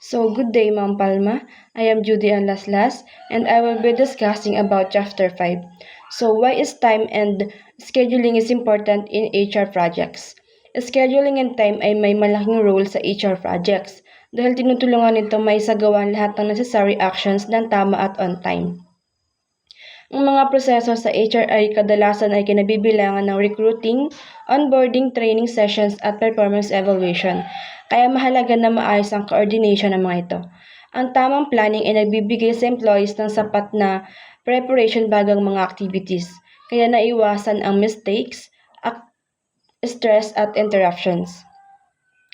So, good day, Ma'am Palma. I am Judy Ann Laslas, and I will be discussing about Chapter 5. So, why is time and scheduling is important in HR projects? Scheduling and time ay may malaking role sa HR projects dahil tinutulungan nito may sagawan lahat ng necessary actions ng tama at on time. Ang mga proseso sa HR ay kadalasan ay kinabibilangan ng recruiting, onboarding, training sessions at performance evaluation. Kaya mahalaga na maayos ang coordination ng mga ito. Ang tamang planning ay nagbibigay sa employees ng sapat na preparation bago ang mga activities. Kaya naiwasan ang mistakes, stress at interruptions.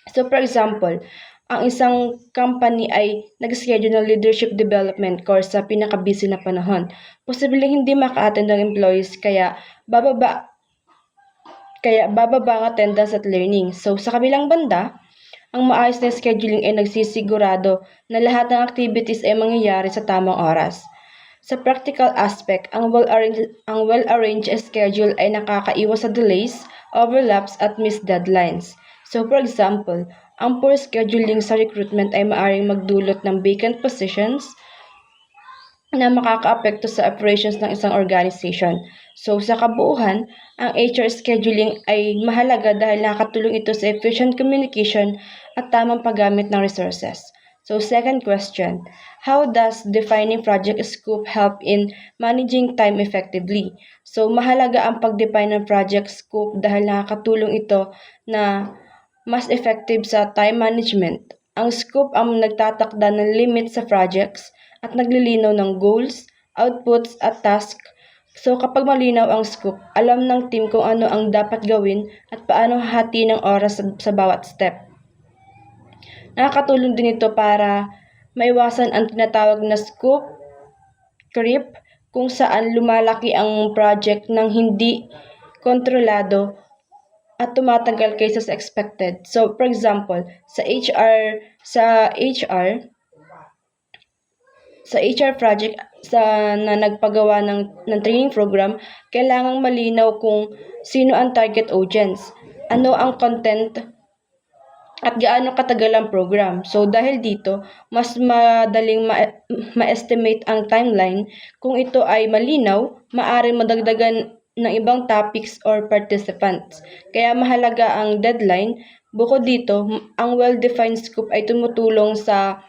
So for example, ang isang company ay nag-schedule ng leadership development course sa pinaka-busy na panahon. Posibleng hindi maka-attend ng employees kaya bababa ang attendance at learning. So sa kabilang banda, ang maayos na scheduling ay nagsisigurado na lahat ng activities ay mangyayari sa tamang oras. Sa practical aspect, ang well-arranged schedule ay nakakaiwas sa delays, overlaps at missed deadlines. So for example, ang poor scheduling sa recruitment ay maaaring magdulot ng vacant positions na makakaapekto sa operations ng isang organization. So sa kabuuan, ang HR scheduling ay mahalaga dahil nakatulong ito sa efficient communication at tamang paggamit ng resources. So second question, how does defining project scope help in managing time effectively? So mahalaga ang pag-define ng project scope dahil nakakatulong ito na mas effective sa time management. Ang scope ang nagtatakda ng limit sa projects at naglilinaw ng goals, outputs at tasks. So kapag malinaw ang scope, alam ng team kung ano ang dapat gawin at paano hati ng oras sa bawat step. Nakakatulong din ito para maiwasan ang tinatawag na scope creep kung saan lumalaki ang project ng hindi kontrolado at tumatagal kaysa sa expected. So, for example, sa HR project na nagpagawa ng training program, kailangang malinaw kung sino ang target audience, ano ang content, at gaano katagal ang program. So, dahil dito, mas madaling ma-estimate ang timeline. Kung ito ay malinaw, maaaring madagdagan ng ibang topics or participants. Kaya mahalaga ang deadline. Bukod dito, ang well-defined scope ay tumutulong sa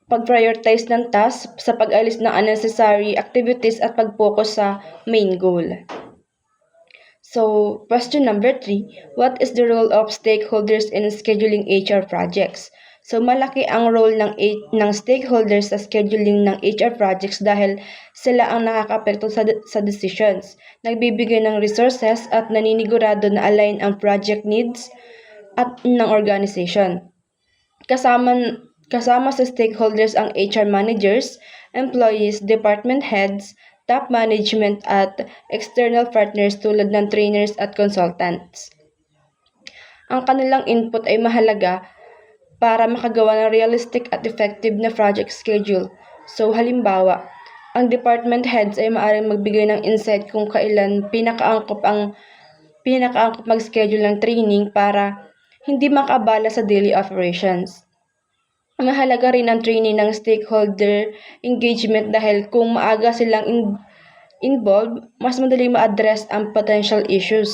pag-prioritize ng task, sa pag-alis ng unnecessary activities at pag-focus sa main goal. So, question number 3, what is the role of stakeholders in scheduling HR projects? So, malaki ang role ng stakeholders sa scheduling ng HR projects dahil sila ang nakakaapekto sa decisions, nagbibigay ng resources at naninigurado na align ang project needs at ng organization. Kasama sa stakeholders ang HR managers, employees, department heads, top management at external partners tulad ng trainers at consultants. Ang kanilang input ay mahalaga para makagawa ng realistic at effective na project schedule. So halimbawa, ang department heads ay maaaring magbigay ng insight kung kailan pinakaangkop mag-schedule ng training para hindi makaabala sa daily operations. Mahalaga rin ang training ng stakeholder engagement dahil kung maaga silang involved, mas madaling ma-address ang potential issues.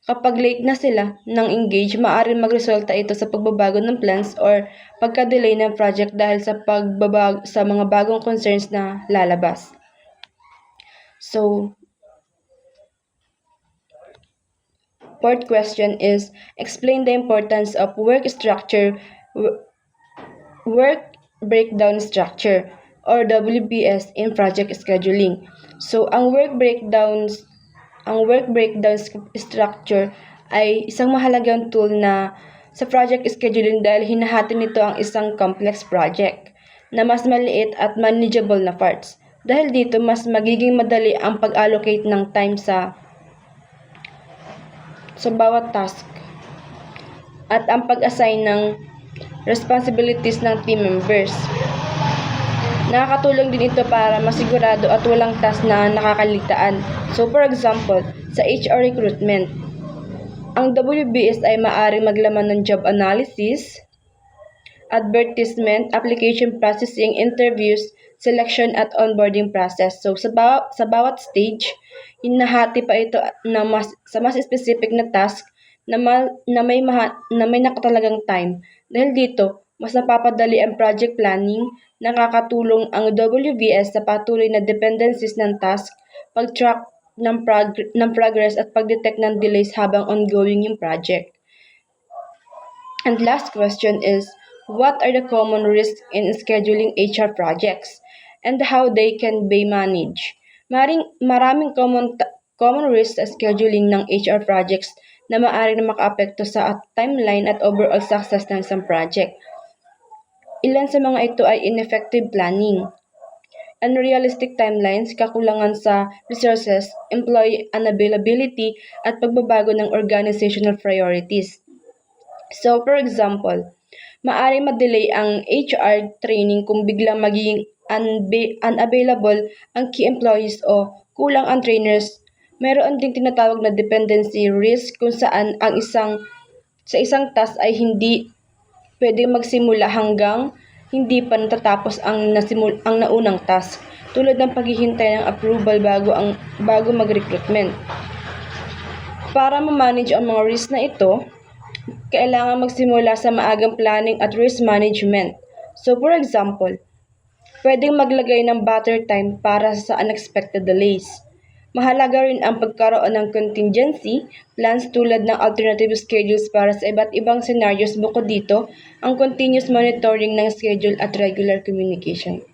Kapag late na sila ng engage, maaaring magresulta ito sa pagbabago ng plans or pagka-delay ng project dahil sa mga bagong concerns na lalabas. So, fourth question is, explain the importance of work breakdown structure or WBS in project scheduling. So, ang work breakdown structure ay isang mahalagang tool na sa project scheduling dahil hinahati nito ang isang complex project na mas maliit at manageable na parts. Dahil dito, mas magiging madali ang pag-allocate ng time sa bawat task at ang pag-assign ng responsibilities ng team members. Nakakatulong din ito para masigurado at walang task na nakakaligtaan. So for example, sa HR recruitment, Ang WBS ay maaaring maglaman ng job analysis, advertisement, application processing, interviews, selection at onboarding process. So sa bawat stage, hinahati pa ito sa mas specific na task na may nakatalagang time. Dahil dito, mas napapadali ang project planning, nakakatulong ang WBS sa patuloy na dependencies ng task, pag-track ng progress at pag-detect ng delays habang ongoing yung project. And last question is, what are the common risks in scheduling HR projects and how they can be managed? Maraming common risks sa scheduling ng HR projects na maaaring makaapekto sa timeline at overall success ng isang project. Ilan sa mga ito ay ineffective planning, unrealistic timelines, kakulangan sa resources, employee unavailability, at pagbabago ng organizational priorities. So, for example, maaari ma-delay ang HR training kung biglang magiging unavailable ang key employees o kulang ang trainers. Meron ding tinatawag na dependency risk kung saan sa isang task ay hindi pwedeng magsimula hanggang hindi pa natatapos ang naunang task, tulad ng paghihintay ng approval bago mag-recruitment. Para ma-manage ang mga risk na ito, kailangan magsimula sa maagang planning at risk management. So for example, pwedeng maglagay ng buffer time para sa unexpected delays. Mahalaga rin ang pagkaroon ng contingency plans tulad ng alternative schedules para sa iba't ibang scenarios. Bukod dito, ang continuous monitoring ng schedule at regular communication.